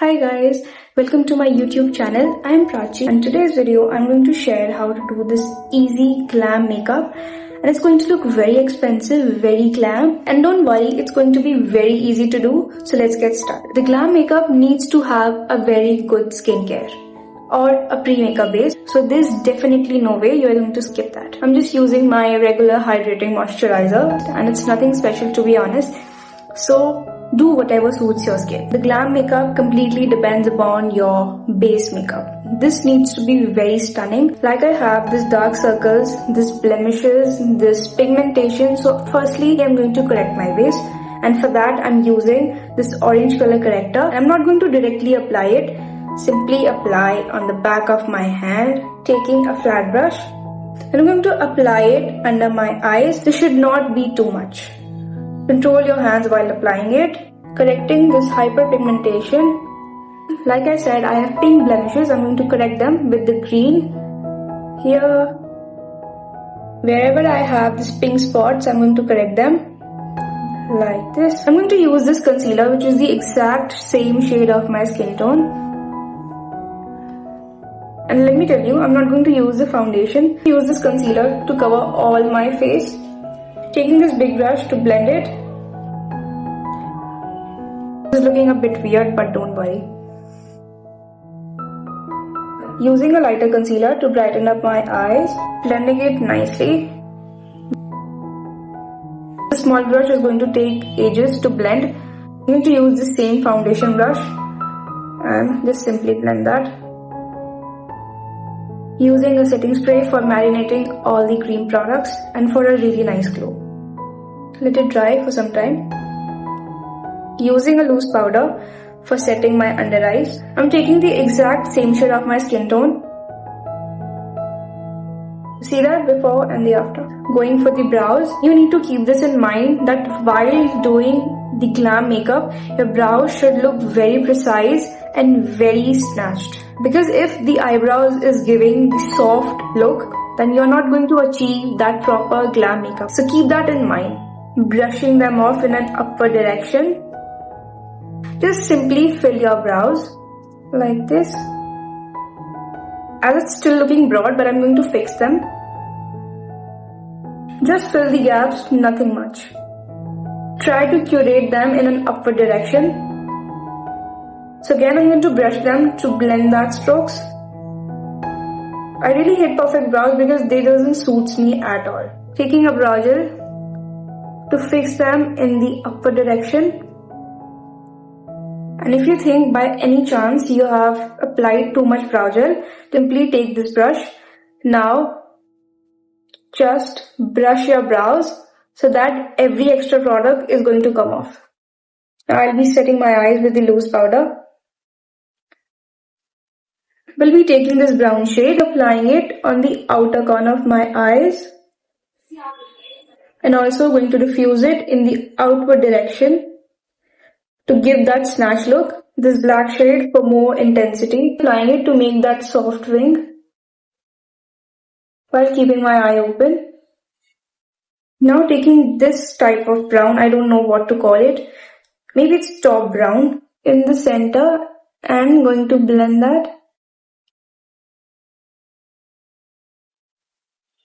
Hi guys, welcome to my YouTube channel. I am Prachi and today's video I'm going to share how to do this easy glam makeup, and it's going to look very expensive, very glam, and don't worry, it's going to be very easy to do. So let's get started. The glam makeup needs to have a very good skincare or a pre-makeup base, so there's definitely no way you're going to skip that. I'm just using my regular hydrating moisturizer and it's nothing special to be honest. So do whatever suits your skin. The glam makeup completely depends upon your base makeup. This needs to be very stunning. Like I have this dark circles, this blemishes, this pigmentation. So firstly, I'm going to correct my base. And for that, I'm using this orange color corrector. I'm not going to directly apply it. Simply apply on the back of my hand, taking a flat brush. And I'm going to apply it under my eyes. This should not be too much. Control your hands while applying it, correcting this hyperpigmentation. Like I said, I have pink blemishes. I'm going to correct them with the green. Here, wherever I have these pink spots, I'm going to correct them like this. I'm going to use this concealer, which is the exact same shade of my skin tone. And let me tell you, I'm not going to use the foundation. Use this concealer to cover all my face. Taking this big brush to blend it. This is looking a bit weird, but don't worry. Using a lighter concealer to brighten up my eyes, blending it nicely. The small brush is going to take ages to blend. I'm going to use the same foundation brush and just simply blend that. Using a setting spray for marinating all the cream products and for a really nice glow. Let it dry for some time. Using a loose powder for setting my under eyes. I'm taking the exact same shade of my skin tone. See that before and the after. Going for the brows. You need to keep this in mind that while doing the glam makeup, your brows should look very precise and very snatched. Because if the eyebrows is giving the soft look, then you're not going to achieve that proper glam makeup. So keep that in mind. Brushing them off in an upward direction. Just simply fill your brows like this. As it's still looking broad, but I'm going to fix them. Just fill the gaps, nothing much. Try to curate them in an upward direction. So again, I'm going to brush them to blend that strokes. I really hate perfect brows because they doesn't suit me at all. Taking a brow gel to fix them in the upward direction. And if you think by any chance you have applied too much brow gel, simply take this brush. Now, just brush your brows so that every extra product is going to come off. Now I'll be setting my eyes with the loose powder. We'll be taking this brown shade, applying it on the outer corner of my eyes. And also going to diffuse it in the outward direction to give that snatch look. This black shade for more intensity. Applying it to make that soft wing while keeping my eye open. Now taking this type of brown, I don't know what to call it. Maybe it's top brown in the center and going to blend that.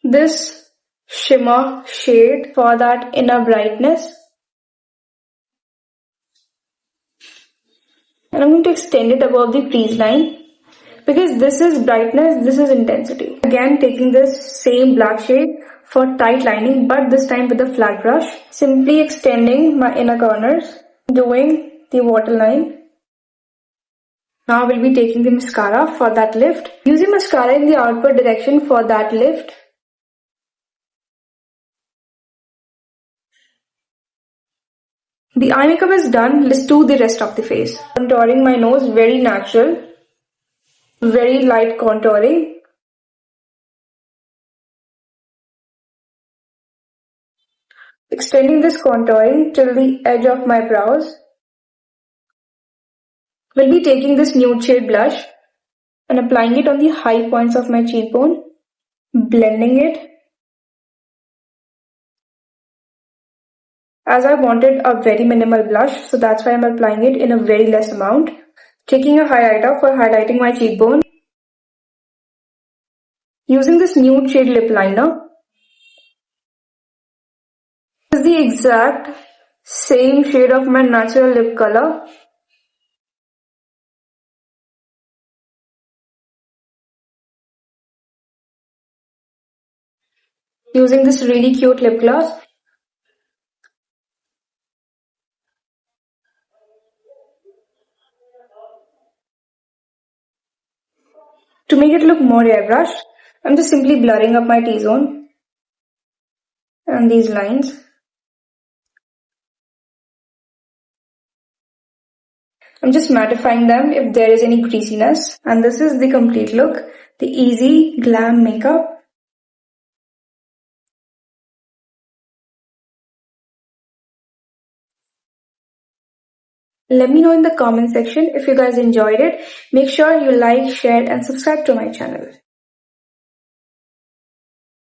This shimmer shade for that inner brightness. And I'm going to extend it above the crease line because this is brightness, this is intensity. Again, taking this same black shade for tight lining, but this time with a flat brush. Simply extending my inner corners, doing the waterline. Now we'll be taking the mascara for that lift. Using mascara in the outward direction for that lift. The eye makeup is done, let's do the rest of the face. Contouring my nose, very natural, very light contouring. Extending this contouring till the edge of my brows. We'll be taking this nude shade blush and applying it on the high points of my cheekbone, blending it. As I wanted a very minimal blush, so that's why I'm applying it in a very less amount. Taking a highlighter for highlighting my cheekbone. Using this nude shade lip liner. This is the exact same shade of my natural lip color. Using this really cute lip gloss. To make it look more airbrushed, I'm just simply blurring up my T-zone and these lines. I'm just mattifying them if there is any greasiness. And this is the complete look, the easy glam makeup. Let me know in the comment section if you guys enjoyed it. Make sure you like, share and subscribe to my channel.